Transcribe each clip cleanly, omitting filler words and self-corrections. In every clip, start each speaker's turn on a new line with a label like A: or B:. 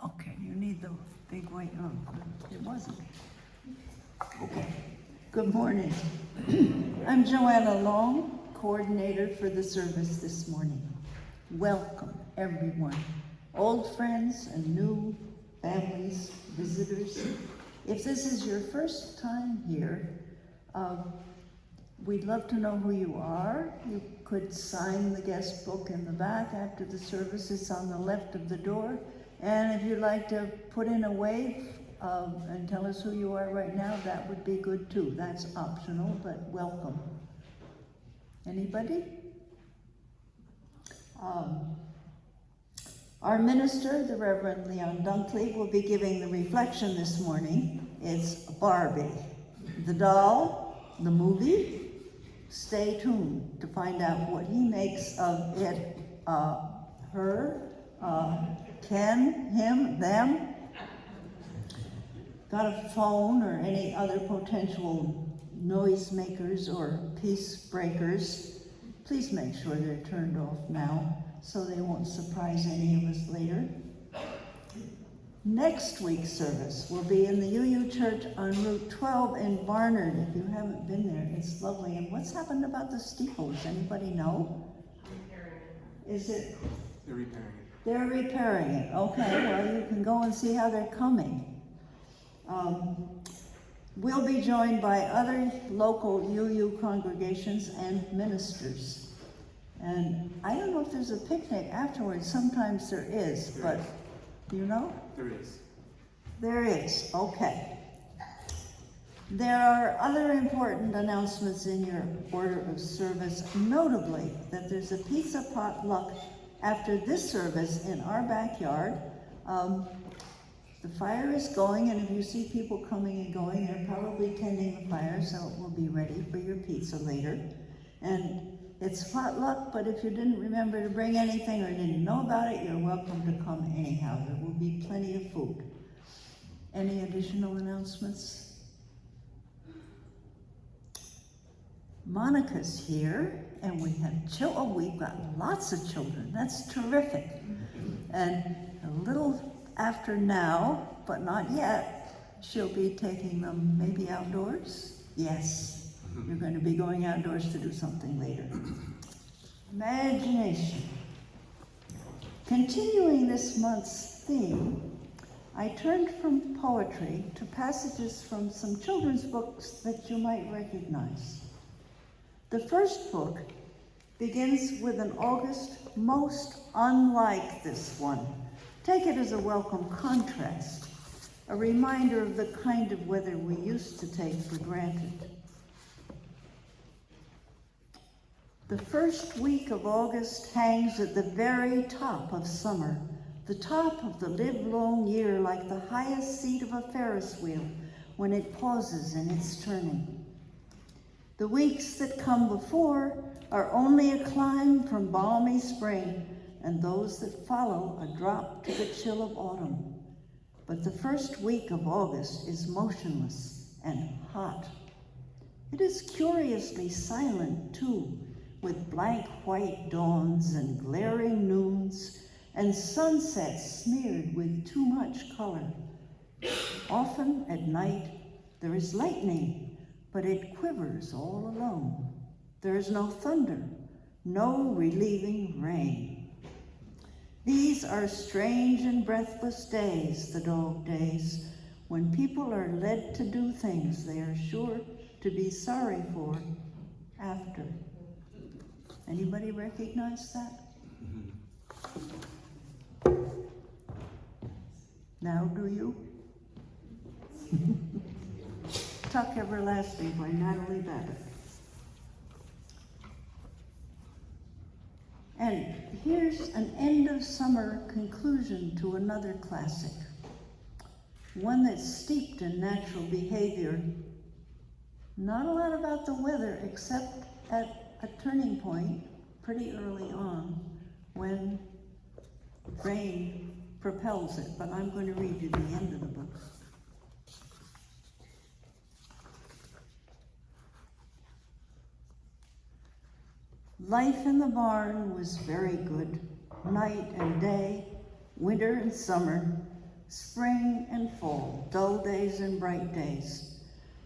A: Okay, you need the big white, oh, it wasn't. Okay, good morning. I'm Joanna Long, coordinator for the service this morning. Welcome, everyone, old friends and new families, visitors. If this is your first time here, we'd love to know who you are. You could sign the guest book in the back after the service. It's on the left of the door. And if you'd like to put in a wave and tell us who you are right now, that would be good too. That's optional, but welcome. Anybody? Our minister, the Reverend Leon Dunkley, will be giving the reflection this morning. It's Barbie, the doll, the movie. Stay tuned to find out what he makes of it, her, Ken, him, them. Got a phone or any other potential noisemakers or peace breakers, please make sure they're turned off now so they won't surprise any of us later. Next week's service will be in the UU Church on Route 12 in Barnard. If you haven't been there, it's lovely. And what's happened about the steeple? Does anybody know? Is it?
B: They're repairing it.
A: They're repairing it. Okay, well, you can go and see how they're coming. We'll be joined by other local UU congregations and ministers. And I don't know if there's a picnic afterwards. Sometimes there is, but do you know?
B: There is.
A: There is, okay. There are other important announcements in your order of service, notably that there's a pizza potluck after this service in our backyard. The fire is going, and if you see people coming and going, they're probably tending the fire, so it will be ready for your pizza later. And it's potluck, but if you didn't remember to bring anything or didn't know about it, you're welcome to come anyhow. There will be plenty of food. Any additional announcements? Monica's here, and we have we've got lots of children. That's terrific. And a little after now, but not yet, she'll be taking them maybe outdoors. Yes, you're going to be going outdoors to do something later. Imagination. Continuing this month's theme, I turned from poetry to passages from some children's books that you might recognize. The first book begins with an August most unlike this one. Take it as a welcome contrast, a reminder of the kind of weather we used to take for granted. The first week of August hangs at the very top of summer, the top of the livelong year, like the highest seat of a Ferris wheel when it pauses in its turning. The weeks that come before are only a climb from balmy spring, and those that follow a drop to the chill of autumn. But the first week of August is motionless and hot. It is curiously silent too, with blank white dawns and glaring noons and sunsets smeared with too much color. Often at night there is lightning, but it quivers all alone. There is no thunder, no relieving rain. These are strange and breathless days, the dog days, when people are led to do things they are sure to be sorry for after. Anybody recognize that? Now do you? Tuck Everlasting by Natalie Babbitt. And here's an end of summer conclusion to another classic, one that's steeped in natural behavior. Not a lot about the weather, except at a turning point pretty early on when rain propels it, but I'm going to read you the end of the book. Life in the barn was very good, night and day, winter and summer, spring and fall, dull days and bright days.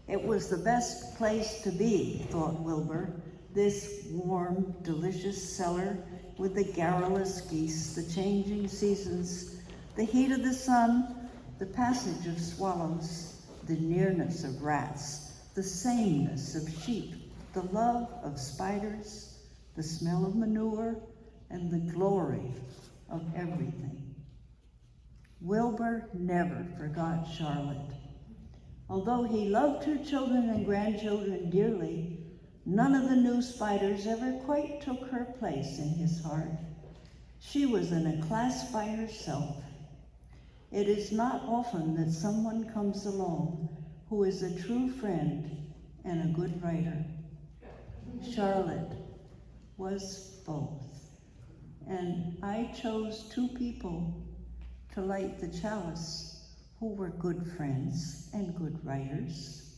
A: It was the best place to be, thought Wilbur, this warm, delicious cellar with the garrulous geese, the changing seasons, the heat of the sun, the passage of swallows, the nearness of rats, the sameness of sheep, the love of spiders, the smell of manure, and the glory of everything. Wilbur never forgot Charlotte. Although he loved her children and grandchildren dearly, none of the new spiders ever quite took her place in his heart. She was in a class by herself. It is not often that someone comes along who is a true friend and a good writer. Charlotte was both. And I chose two people to light the chalice who were good friends and good writers.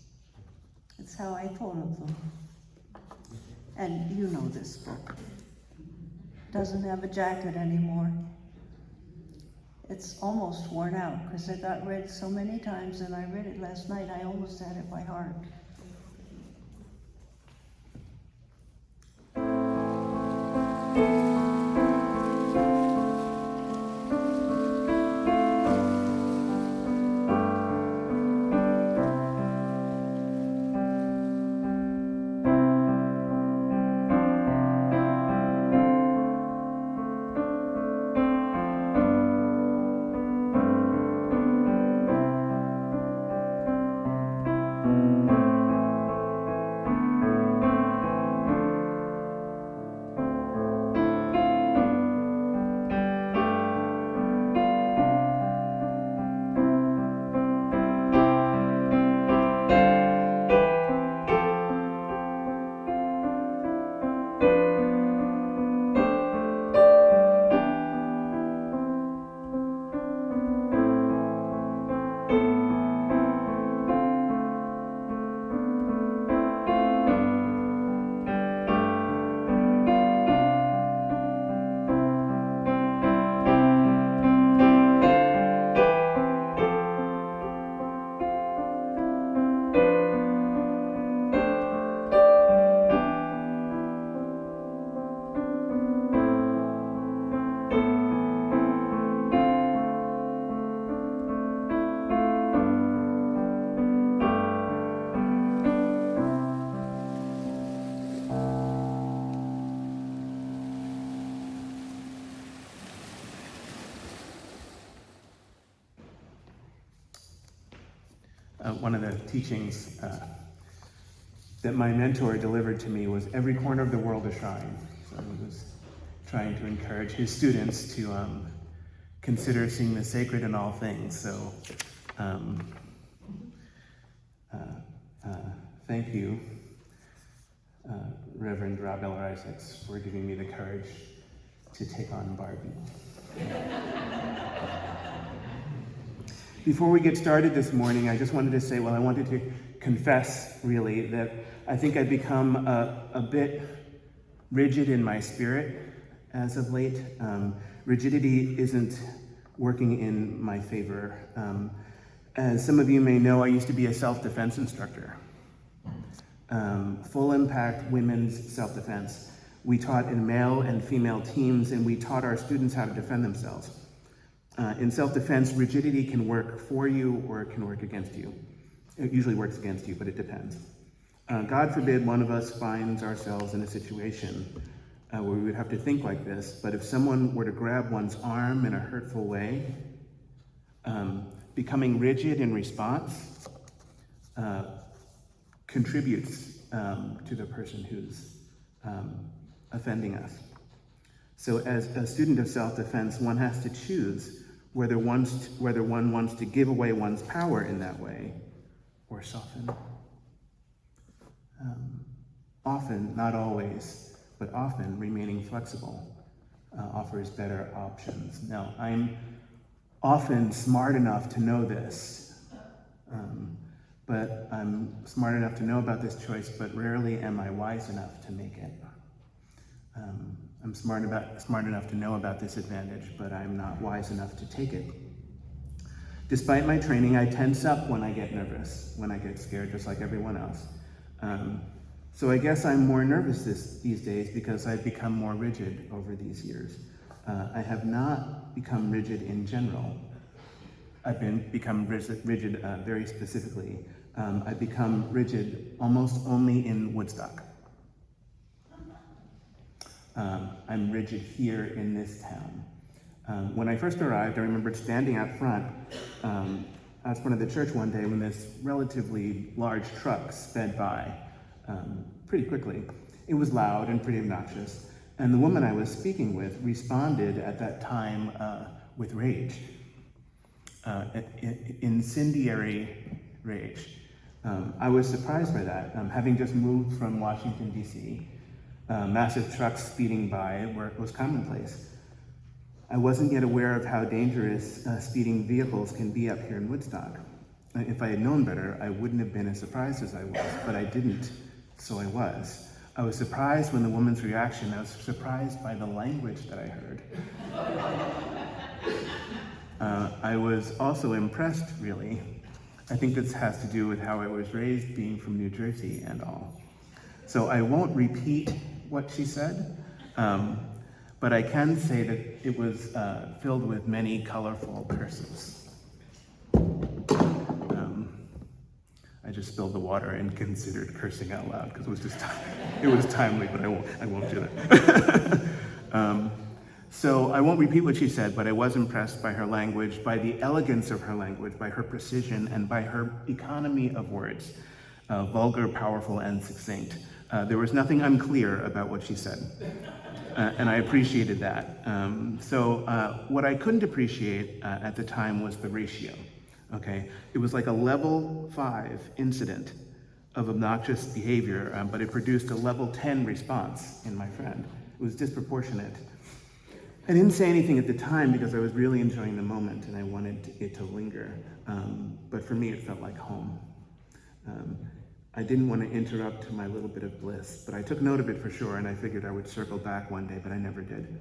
A: That's how I thought of them. And you know this book. Doesn't have a jacket anymore. It's almost worn out because it got read so many times, and I read it last night, I almost had it by heart.
B: One of the teachings that my mentor delivered to me was every corner of the world a shrine. So he was trying to encourage his students to consider seeing the sacred in all things. So thank you, Reverend Rob Eller Isaacs, for giving me the courage to take on Barbie. Before we get started this morning, I just wanted to say, I wanted to confess, really, that I think I've become a bit rigid in my spirit as of late. Rigidity isn't working in my favor. As some of you may know, I used to be a self-defense instructor. Full impact women's self-defense. We taught in male and female teams, and we taught our students how to defend themselves. In self-defense, rigidity can work for you or it can work against you. It usually works against you, but it depends. God forbid one of us finds ourselves in a situation where we would have to think like this, but if someone were to grab one's arm in a hurtful way, becoming rigid in response contributes to the person who's offending us. So as a student of self-defense, one has to choose whether one wants to give away one's power in that way or soften. Often, not always, but often remaining flexible offers better options. Now, I'm often smart enough to know this, but I'm smart enough to know about this choice, but rarely am I wise enough to make it. I'm smart enough to know about this advantage, but I'm not wise enough to take it. Despite my training, I tense up when I get nervous, when I get scared, just like everyone else. So I guess I'm more nervous these days because I've become more rigid over these years. I have not become rigid in general. I've become rigid very specifically. I've become rigid almost only in Woodstock. I'm rigid here in this town. When I first arrived, I remembered standing out front of the church one day when this relatively large truck sped by pretty quickly. It was loud and pretty obnoxious, and the woman I was speaking with responded at that time with rage, incendiary rage. I was surprised by that, having just moved from Washington, D.C. Massive trucks speeding by was commonplace. I wasn't yet aware of how dangerous speeding vehicles can be up here in Woodstock. If I had known better, I wouldn't have been as surprised as I was, but I didn't, so I was. I was surprised when the woman's reaction. I was surprised by the language that I heard. I was also impressed, really. I think this has to do with how I was raised, being from New Jersey and all. So I won't repeat what she said, but I can say that it was filled with many colorful curses. I just spilled the water and considered cursing out loud because it was timely, but I won't do that. So I won't repeat what she said, but I was impressed by her language, by the elegance of her language, by her precision, and by her economy of words, vulgar, powerful, and succinct. There was nothing unclear about what she said, and I appreciated that. What I couldn't appreciate at the time was the ratio. Okay, it was like a level 5 incident of obnoxious behavior, but it produced a level 10 response in my friend. It was disproportionate. I didn't say anything at the time because I was really enjoying the moment and I wanted it to linger. But for me, it felt like home. I didn't want to interrupt my little bit of bliss, but I took note of it for sure, and I figured I would circle back one day, but I never did.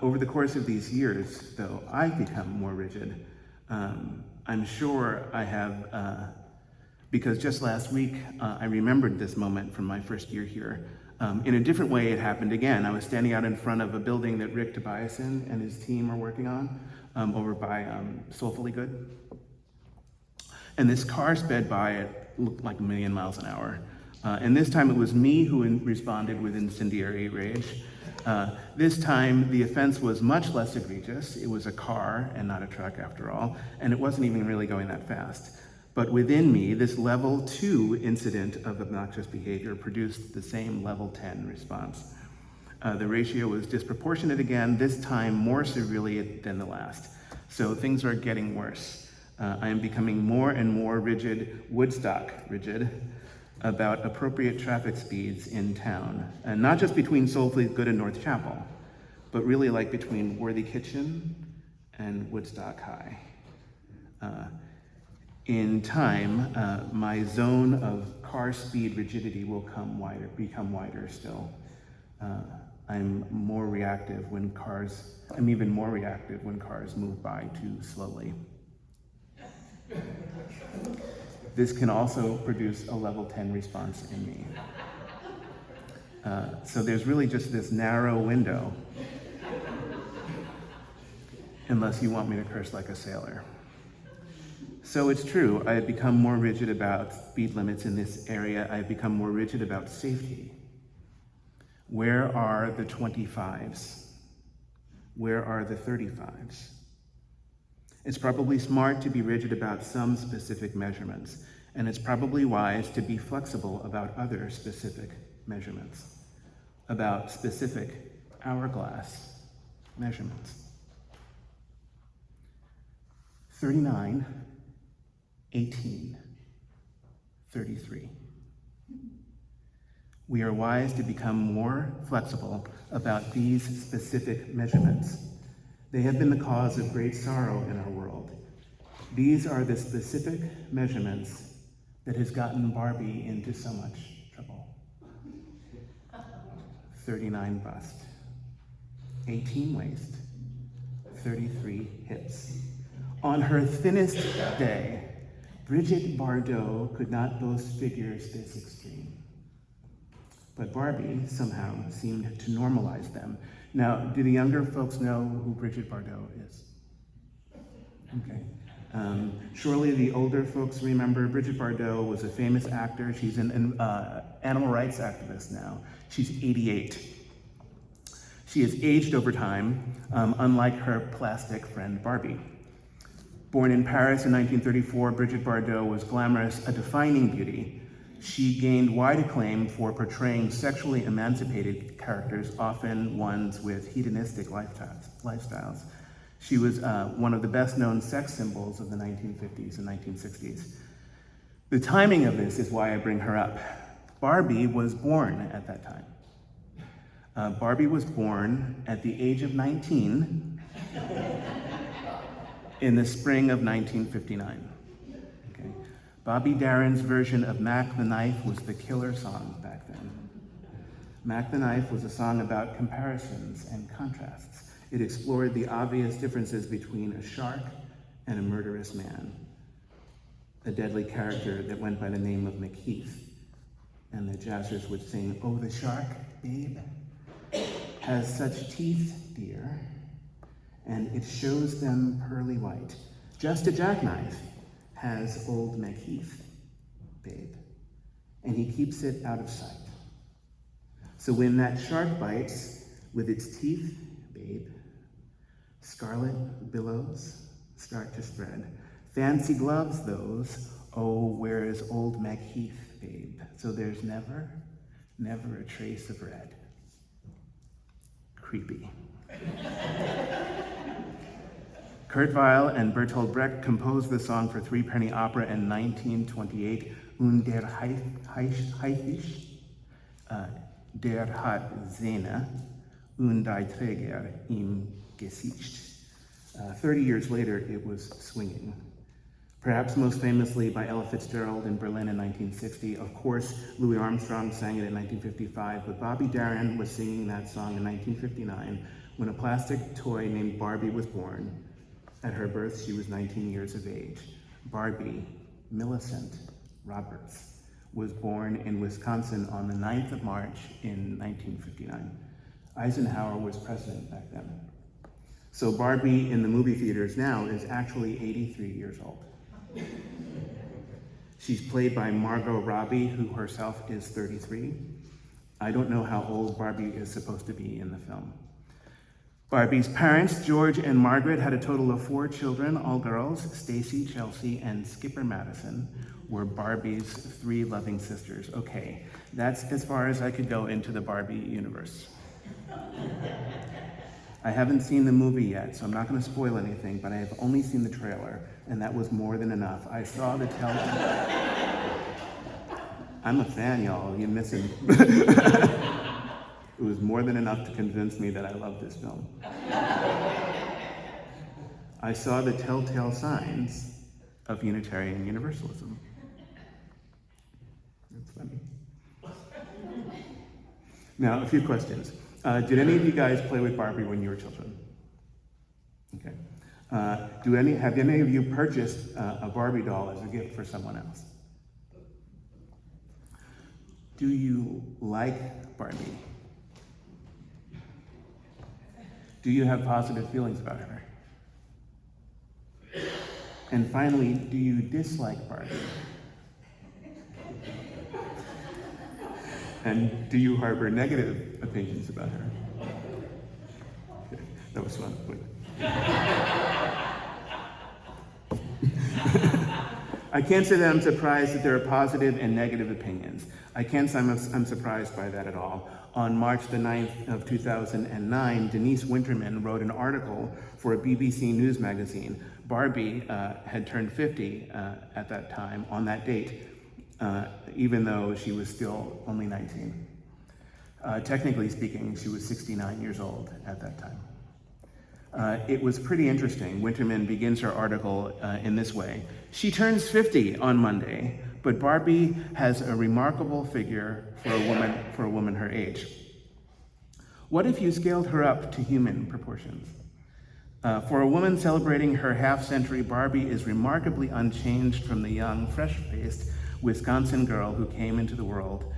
B: Over the course of these years, though, I've become more rigid. I'm sure I have, because just last week, I remembered this moment from my first year here. In a different way, it happened again. I was standing out in front of a building that Rick Tobiasen and his team are working on over by Soulfully Good. And this car sped by, it looked like 1,000,000 miles an hour. And this time it was me who responded with incendiary rage. This time the offense was much less egregious. It was a car and not a truck after all, and it wasn't even really going that fast. But within me, this level 2 incident of obnoxious behavior produced the same level 10 response. The ratio was disproportionate again, this time more severely than the last. So things are getting worse. I am becoming more and more rigid, Woodstock rigid, about appropriate traffic speeds in town. And not just between Soulfully Good and North Chapel, but really like between Worthy Kitchen and Woodstock High. In time, my zone of car speed rigidity will become wider still. I'm even more reactive when cars move by too slowly. This can also produce a level 10 response in me. So there's really just this narrow window, unless you want me to curse like a sailor. So it's true, I have become more rigid about speed limits in this area. I have become more rigid about safety. Where are the 25s? Where are the 35s? It's probably smart to be rigid about some specific measurements, and it's probably wise to be flexible about other specific measurements, about specific hourglass measurements. 39, 18, 33. We are wise to become more flexible about these specific measurements. They have been the cause of great sorrow in our world. These are the specific measurements that has gotten Barbie into so much trouble. 39 bust, 18 waist, 33 hips. On her thinnest day, Brigitte Bardot could not boast figures this extreme. But Barbie somehow seemed to normalize them. Now, do the younger folks know who Brigitte Bardot is? Okay. Surely the older folks remember Brigitte Bardot was a famous actor. She's an animal rights activist now. She's 88. She has aged over time, unlike her plastic friend Barbie. Born in Paris in 1934, Brigitte Bardot was glamorous, a defining beauty. She gained wide acclaim for portraying sexually emancipated characters, often ones with hedonistic lifestyles. She was one of the best-known sex symbols of the 1950s and 1960s. The timing of this is why I bring her up. Barbie was born at that time. Barbie was born at the age of 19 in the spring of 1959. Okay. Bobby Darin's version of Mac the Knife was the killer song back then. Mac the Knife was a song about comparisons and contrasts. It explored the obvious differences between a shark and a murderous man, a deadly character that went by the name of McKeith. And the jazzers would sing, "Oh, the shark, babe, has such teeth, dear, and it shows them pearly white. Just a jackknife has old McKeith, babe, and he keeps it out of sight. So when that shark bites with its teeth, babe, scarlet billows start to spread. Fancy gloves, those. Oh, where is old McKeith, babe? So there's never a trace of red." Creepy. Kurt Weill and Bertolt Brecht composed the song for three-penny opera in 1928, Und der Haifisch, der hat Zähne, und die Träger im Gesicht. 30 years later, it was swinging. Perhaps most famously by Ella Fitzgerald in Berlin in 1960. Of course, Louis Armstrong sang it in 1955, but Bobby Darin was singing that song in 1959 when a plastic toy named Barbie was born. At her birth, she was 19 years of age. Barbie Millicent Roberts was born in Wisconsin on the 9th of March in 1959. Eisenhower was president back then. So Barbie in the movie theaters now is actually 83 years old. She's played by Margot Robbie, who herself is 33. I don't know how old Barbie is supposed to be in the film. Barbie's parents, George and Margaret, had a total of 4 children, all girls. Stacy, Chelsea, and Skipper Madison were Barbie's 3 loving sisters. Okay, that's as far as I could go into the Barbie universe. I haven't seen the movie yet, so I'm not going to spoil anything, but I have only seen the trailer, and that was more than enough. I saw the telltale. I'm a fan, y'all. You're missing. It was more than enough to convince me that I love this film. I saw the telltale signs of Unitarian Universalism. That's funny. Now, a few questions. Did any of you guys play with Barbie when you were children? Okay. Have any of you purchased a Barbie doll as a gift for someone else? Do you like Barbie? Do you have positive feelings about her? And finally, do you dislike Barbie? And do you harbor negative opinions about her? Okay, that was fun. I can't say that I'm surprised that there are positive and negative opinions. I can't say I'm surprised by that at all. On March the 9th of 2009, Denise Winterman wrote an article for a BBC News magazine. Barbie had turned 50 at that time, on that date, even though she was still only 19. Technically speaking, she was 69 years old at that time. It was pretty interesting. Winterman begins her article in this way. She turns 50 on Monday, but Barbie has a remarkable figure for a woman her age. What if you scaled her up to human proportions? For a woman celebrating her half-century, Barbie is remarkably unchanged from the young, fresh-faced Wisconsin girl who came into the world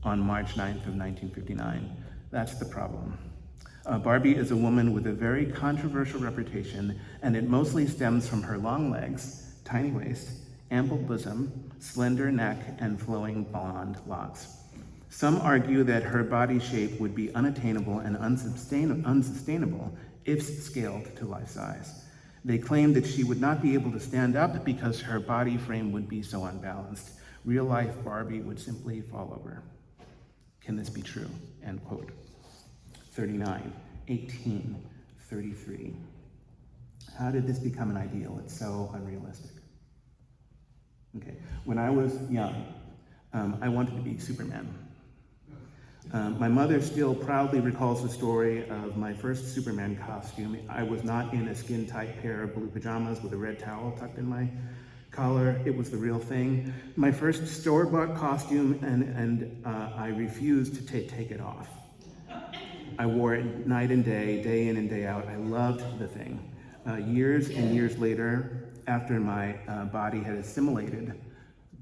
B: on March 9th of 1959. That's the problem. Barbie is a woman with a very controversial reputation, and it mostly stems from her long legs, tiny waist, ample bosom, slender neck, and flowing blonde locks. Some argue that her body shape would be unattainable and unsustainable if scaled to life size. They claim that she would not be able to stand up because her body frame would be so unbalanced. Real-life Barbie would simply fall over. Can this be true? End quote. 39, 18, 33. How did this become an ideal? It's so unrealistic. Okay, when I was young, I wanted to be Superman. My mother still proudly recalls the story of my first Superman costume. I was not in a skin-tight pair of blue pajamas with a red towel tucked in my collar. It was the real thing. My first store-bought costume, and I refused to take it off. I wore it night and day in and day out. I loved the thing. Years and years later, after my body had assimilated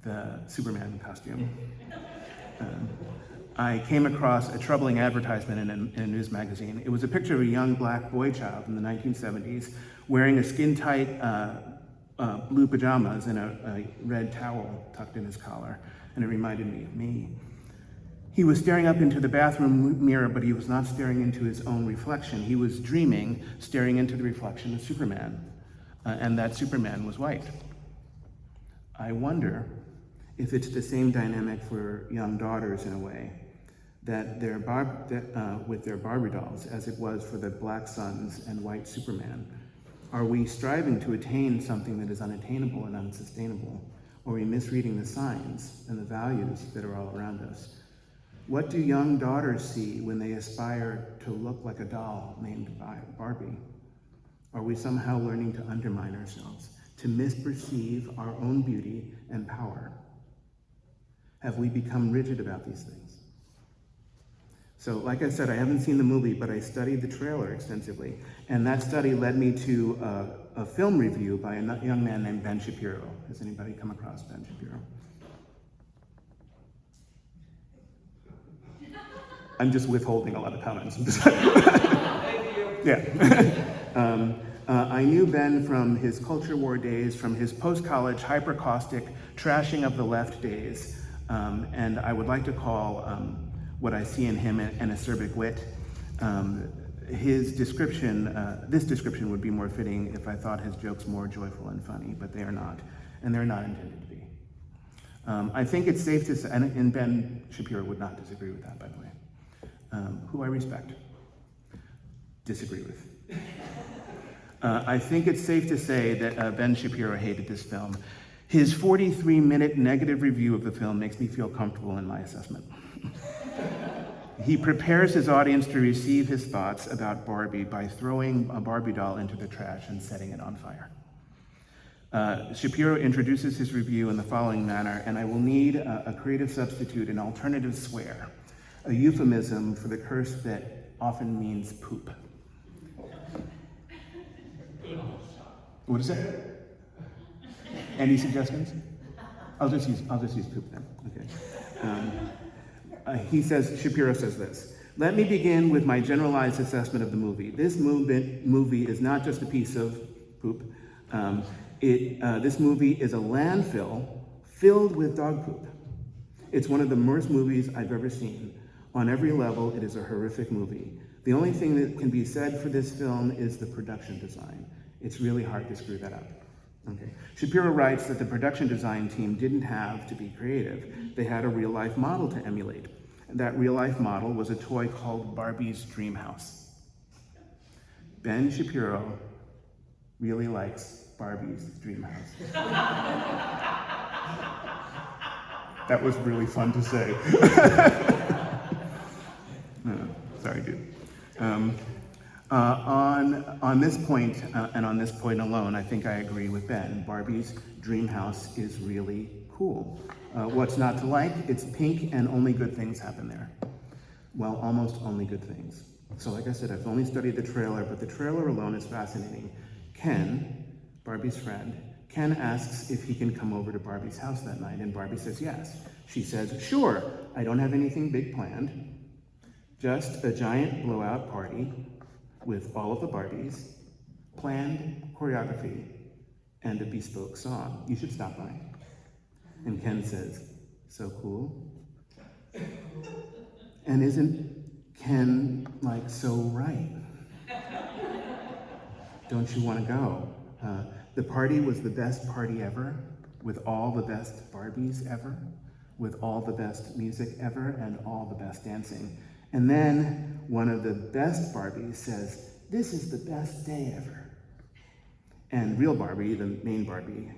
B: the Superman costume, I came across a troubling advertisement in a news magazine. It was a picture of a young black boy child in the 1970s wearing a skin-tight blue pajamas and a red towel tucked in his collar, and it reminded me of me. He was staring up into the bathroom mirror, but he was not staring into his own reflection. He was dreaming, staring into the reflection of Superman, and that Superman was white. I wonder if it's the same dynamic for young daughters in a way, that with their Barbie dolls, as it was for the black suns and white Superman. Are we striving to attain something that is unattainable and unsustainable? Or are we misreading the signs and the values that are all around us? What do young daughters see when they aspire to look like a doll named Barbie? Are we somehow learning to undermine ourselves, to misperceive our own beauty and power? Have we become rigid about these things? So, like I said, I haven't seen the movie, but I studied the trailer extensively, and that study led me to a film review by a young man named Ben Shapiro. Has anybody come across Ben Shapiro? I'm just withholding a lot of comments. Yeah. I knew Ben from his culture war days, from his post-college hyper-caustic trashing of the left days, and I would like to call what I see in him an acerbic wit. His description, this description would be more fitting if I thought his jokes more joyful and funny, but they are not, and they're not intended to be. I think it's safe to say, and Ben Shapiro would not disagree with that, by the way, who I respect, disagree with. I think it's safe to say that Ben Shapiro hated this film. His 43-minute negative review of the film makes me feel comfortable in my assessment. He prepares his audience to receive his thoughts about Barbie by throwing a Barbie doll into the trash and setting it on fire. Shapiro introduces his review in the following manner, and I will need a creative substitute, an alternative swear, a euphemism for the curse that often means poop. What is it? Any suggestions? I'll just use poop then. Okay. Shapiro says this: "Let me begin with my generalized assessment of the movie. This movie is not just a piece of poop. This movie is a landfill filled with dog poop. It's one of the worst movies I've ever seen. On every level, it is a horrific movie. The only thing that can be said for this film is the production design. It's really hard to screw that up." Okay. Shapiro writes that the production design team didn't have to be creative. They had a real-life model to emulate. That real-life model was a toy called Barbie's Dream House. Ben Shapiro really likes Barbie's Dream House. That was really fun to say. Sorry, dude. On this point, and on this point alone, I think I agree with Ben. Barbie's Dream House is really cool. What's not to like? It's pink and only good things happen there. Well, almost only good things. So like I said, I've only studied the trailer, but the trailer alone is fascinating. Ken, Barbie's friend, Ken asks if he can come over to Barbie's house that night, and Barbie says yes. She says, sure, I don't have anything big planned, just a giant blowout party with all of the Barbies, planned choreography, and a bespoke song. You should stop by. And Ken says, so cool. And isn't Ken like so right? Don't you want to go? The party was the best party ever, with all the best Barbies ever, with all the best music ever, and all the best dancing. And then one of the best Barbies says, this is the best day ever. And real Barbie, the main Barbie,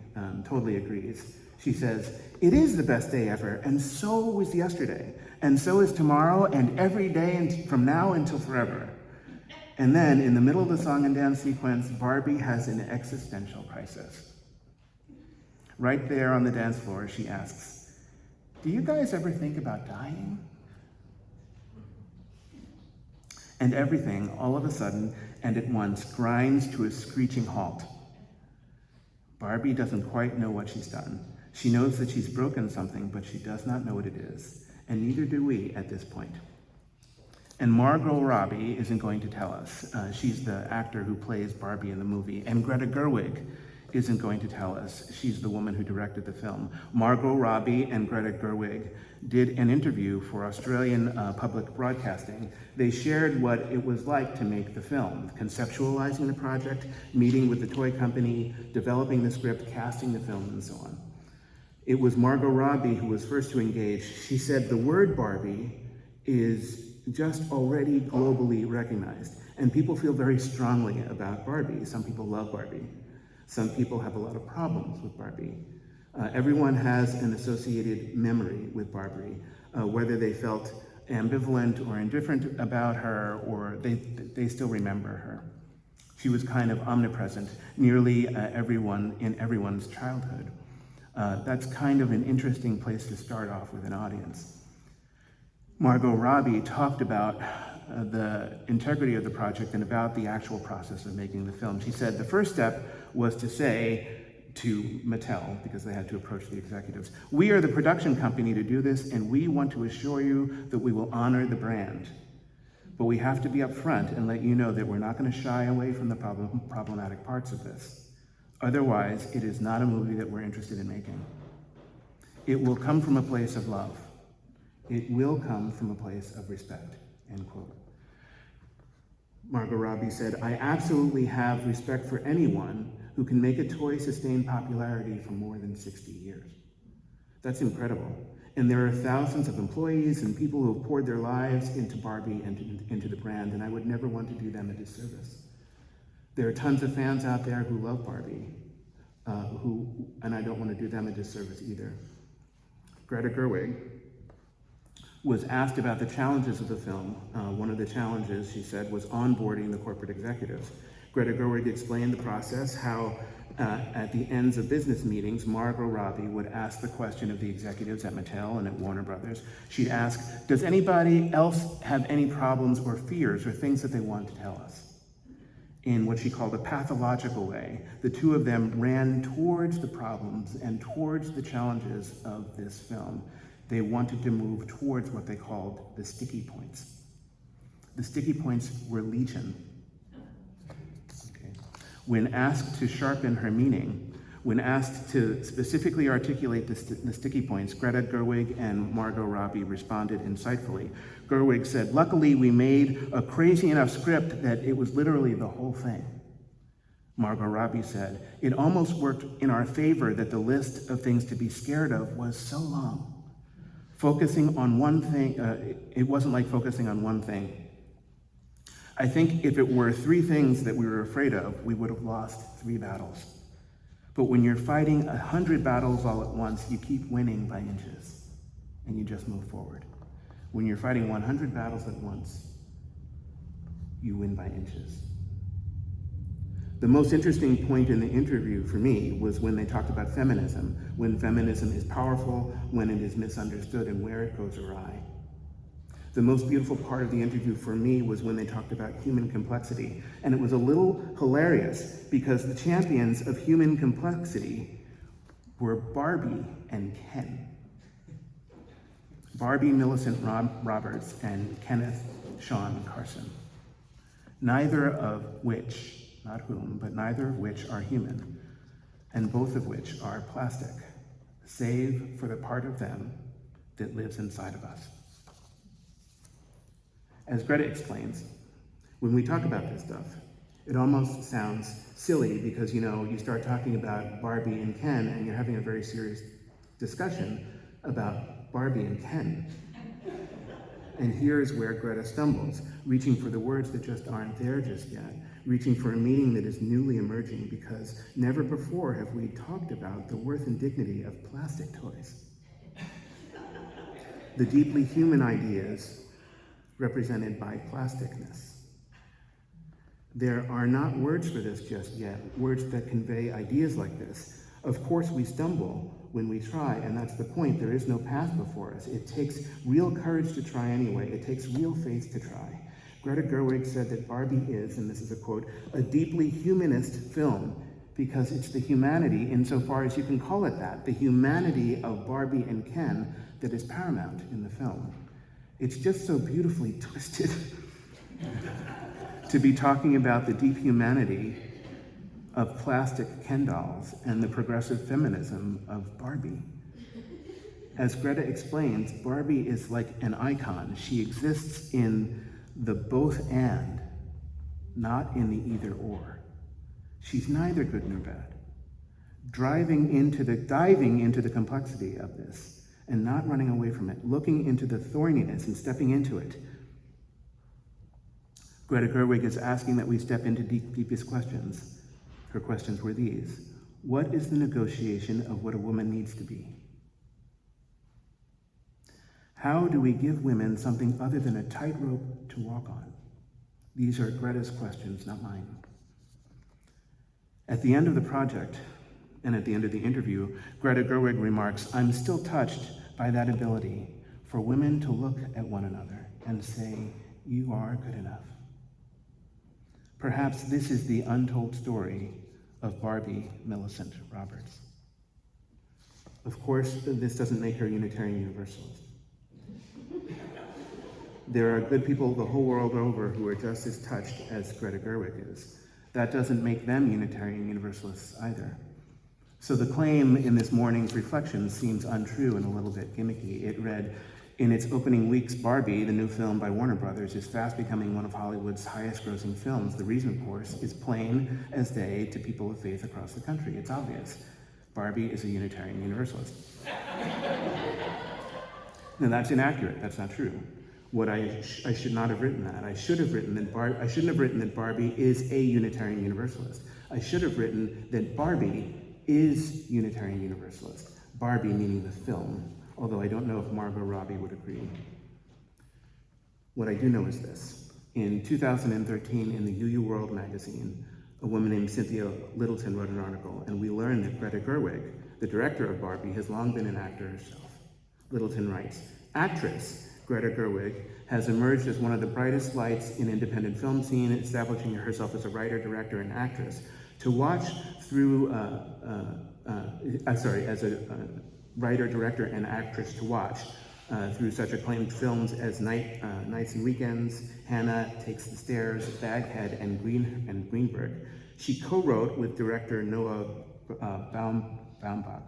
B: totally agrees. She says, it is the best day ever, and so was yesterday, and so is tomorrow, and every day from now until forever. And then, in the middle of the song and dance sequence, Barbie has an existential crisis. Right there on the dance floor, she asks, do you guys ever think about dying? And everything, all of a sudden, and at once, grinds to a screeching halt. Barbie doesn't quite know what she's done. She knows that she's broken something, but she does not know what it is, and neither do we at this point. And Margot Robbie isn't going to tell us. She's the actor who plays Barbie in the movie. And Greta Gerwig isn't going to tell us. She's the woman who directed the film. Margot Robbie and Greta Gerwig did an interview for Australian public broadcasting. They shared what it was like to make the film, conceptualizing the project, meeting with the toy company, developing the script, casting the film, and so on. It was Margot Robbie who was first to engage. She said, the word Barbie is just already globally recognized, and people feel very strongly about Barbie. Some people love Barbie. Some people have a lot of problems with Barbie. Everyone has an associated memory with Barbie, whether they felt ambivalent or indifferent about her, or they still remember her. She was kind of omnipresent, nearly in everyone's childhood. That's kind of an interesting place to start off with an audience. Margot Robbie talked about the integrity of the project and about the actual process of making the film. She said the first step was to say to Mattel, because they had to approach the executives, we are the production company to do this, and we want to assure you that we will honor the brand. But we have to be upfront and let you know that we're not going to shy away from the problematic parts of this. Otherwise, it is not a movie that we're interested in making. It will come from a place of love. It will come from a place of respect, end quote. Margot Robbie said, I absolutely have respect for anyone who can make a toy sustain popularity for more than 60 years. That's incredible. And there are thousands of employees and people who have poured their lives into Barbie and into the brand, and I would never want to do them a disservice. There are tons of fans out there who love Barbie, and I don't want to do them a disservice either. Greta Gerwig was asked about the challenges of the film. One of the challenges, she said, was onboarding the corporate executives. Greta Gerwig explained the process, how at the ends of business meetings, Margot Robbie would ask the question of the executives at Mattel and at Warner Brothers. She'd ask, does anybody else have any problems or fears or things that they want to tell us? In what she called a pathological way, the two of them ran towards the problems and towards the challenges of this film. They wanted to move towards what they called the sticky points. The sticky points were legion. Okay. When asked to sharpen her meaning, when asked to specifically articulate the sticky points, Greta Gerwig and Margot Robbie responded insightfully. Gerwig said, luckily we made a crazy enough script that it was literally the whole thing. Margot Robbie said, it almost worked in our favor that the list of things to be scared of was so long. Focusing on one thing, it wasn't like focusing on one thing. I think if it were 3 things that we were afraid of, we would have lost 3 battles. But when you're fighting 100 battles all at once, you keep winning by inches, and you just move forward. When you're fighting 100 battles at once, you win by inches. The most interesting point in the interview for me was when they talked about feminism, when feminism is powerful, when it is misunderstood, and where it goes awry. The most beautiful part of the interview for me was when they talked about human complexity. And it was a little hilarious because the champions of human complexity were Barbie and Ken. Barbie Millicent Roberts and Kenneth Sean Carson. Neither of which, not whom, but neither of which are human, and both of which are plastic, save for the part of them that lives inside of us. As Greta explains, when we talk about this stuff, it almost sounds silly because, you start talking about Barbie and Ken and you're having a very serious discussion about Barbie and Ken. And here's where Greta stumbles, reaching for the words that just aren't there just yet, reaching for a meaning that is newly emerging because never before have we talked about the worth and dignity of plastic toys. The deeply human ideas represented by plasticness. There are not words for this just yet, words that convey ideas like this. Of course we stumble when we try, and that's the point. There is no path before us. It takes real courage to try anyway. It takes real faith to try. Greta Gerwig said that Barbie is, and this is a quote, a deeply humanist film because it's the humanity, insofar as you can call it that, the humanity of Barbie and Ken that is paramount in the film. It's just so beautifully twisted to be talking about the deep humanity of plastic Ken dolls and the progressive feminism of Barbie. As Greta explains, Barbie is like an icon. She exists in the both and, not in the either or. She's neither good nor bad. Diving into the complexity of this and not running away from it, looking into the thorniness and stepping into it. Greta Gerwig is asking that we step into deepest questions. Her questions were these: what is the negotiation of what a woman needs to be? How do we give women something other than a tightrope to walk on? These are Greta's questions, not mine. At the end of the project, and at the end of the interview, Greta Gerwig remarks, "I'm still touched by that ability for women to look at one another and say, 'You are good enough.'" Perhaps this is the untold story of Barbie Millicent Roberts. Of course, this doesn't make her Unitarian Universalist. There are good people the whole world over who are just as touched as Greta Gerwig is. That doesn't make them Unitarian Universalists either. So the claim in this morning's reflection seems untrue and a little bit gimmicky. It read, "In its opening weeks, Barbie, the new film by Warner Brothers, is fast becoming one of Hollywood's highest-grossing films. The reason, of course, is plain as day to people of faith across the country. It's obvious. Barbie is a Unitarian Universalist." Now, that's inaccurate. That's not true. What I should not have written that. I shouldn't have written that Barbie is a Unitarian Universalist. I should have written that Barbie is Unitarian Universalist. Barbie meaning the film, although I don't know if Margot Robbie would agree. What I do know is this. In 2013, in the UU World magazine, a woman named Cynthia Littleton wrote an article, and we learned that Greta Gerwig, the director of Barbie, has long been an actor herself. Littleton writes, "Actress Greta Gerwig has emerged as one of the brightest lights in independent film scene, establishing herself as a writer, director, and actress. To watch through, as a writer, director, and actress to watch through such acclaimed films as Nights and Weekends, Hannah Takes the Stairs, Baghead, and Greenberg. She co-wrote with director Noah Baumbach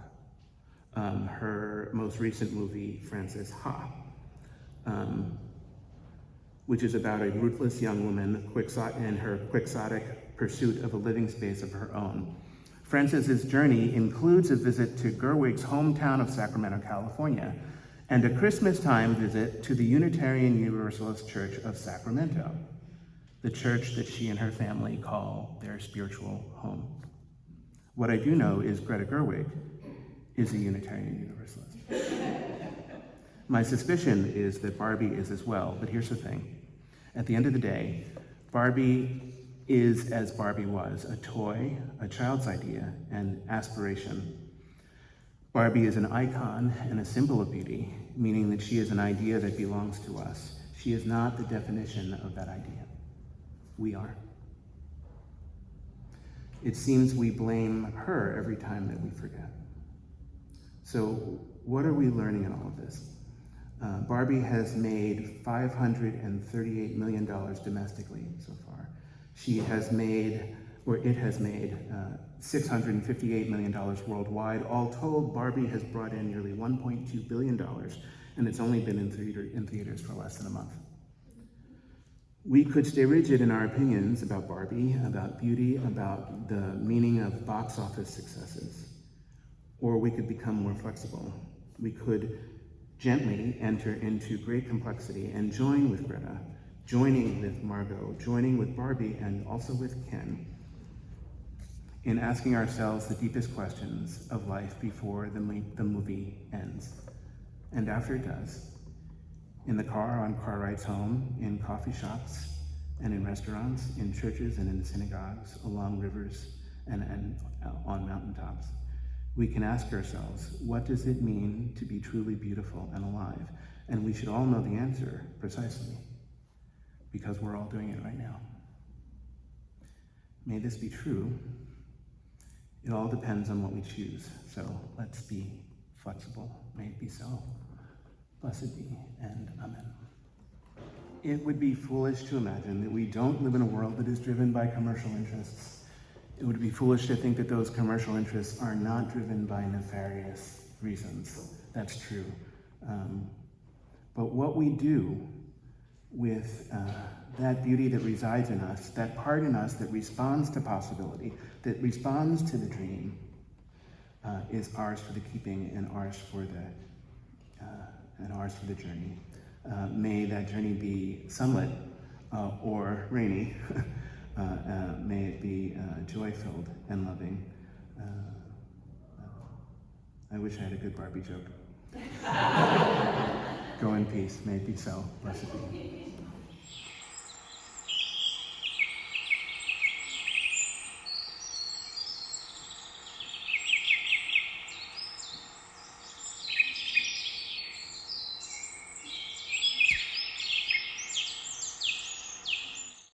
B: her most recent movie, Frances Ha, which is about a ruthless young woman and her quixotic pursuit of a living space of her own. Frances's journey includes a visit to Gerwig's hometown of Sacramento, California, and a Christmas-time visit to the Unitarian Universalist Church of Sacramento, the church that she and her family call their spiritual home. What I do know is Greta Gerwig is a Unitarian Universalist. My suspicion is that Barbie is as well, but here's the thing. At the end of the day, Barbie is as Barbie was, a toy, a child's idea, and aspiration. Barbie is an icon and a symbol of beauty, meaning that she is an idea that belongs to us. She She is not the definition of that idea. We are. It seems we blame her every time that we forget. So what are we learning in all of this? Barbie has made $538 million domestically so far. It has made $658 million worldwide. All told, Barbie has brought in nearly $1.2 billion, and it's only been in theaters for less than a month. We could stay rigid in our opinions about Barbie, about beauty, about the meaning of box office successes, or we could become more flexible. We could gently enter into great complexity and join with Greta, joining with Margot, joining with Barbie, and also with Ken, in asking ourselves the deepest questions of life before the movie ends, and after it does. In the car, on car rides home, in coffee shops, and in restaurants, in churches and in synagogues, along rivers and on mountaintops. We can ask ourselves, what does it mean to be truly beautiful and alive? And we should all know the answer precisely, because we're all doing it right now. May this be true. It all depends on what we choose. So let's be flexible. May it be so. Blessed be, and amen. It would be foolish to imagine that we don't live in a world that is driven by commercial interests. It would be foolish to think that those commercial interests are not driven by nefarious reasons. That's true. But what we do with that beauty that resides in us, that part in us that responds to possibility, that responds to the dream, is ours for the keeping and ours for the journey. May that journey be sunlit or rainy. May it be joy-filled and loving. I wish I had a good Barbie joke. Go in peace. May it be so. Blessed be.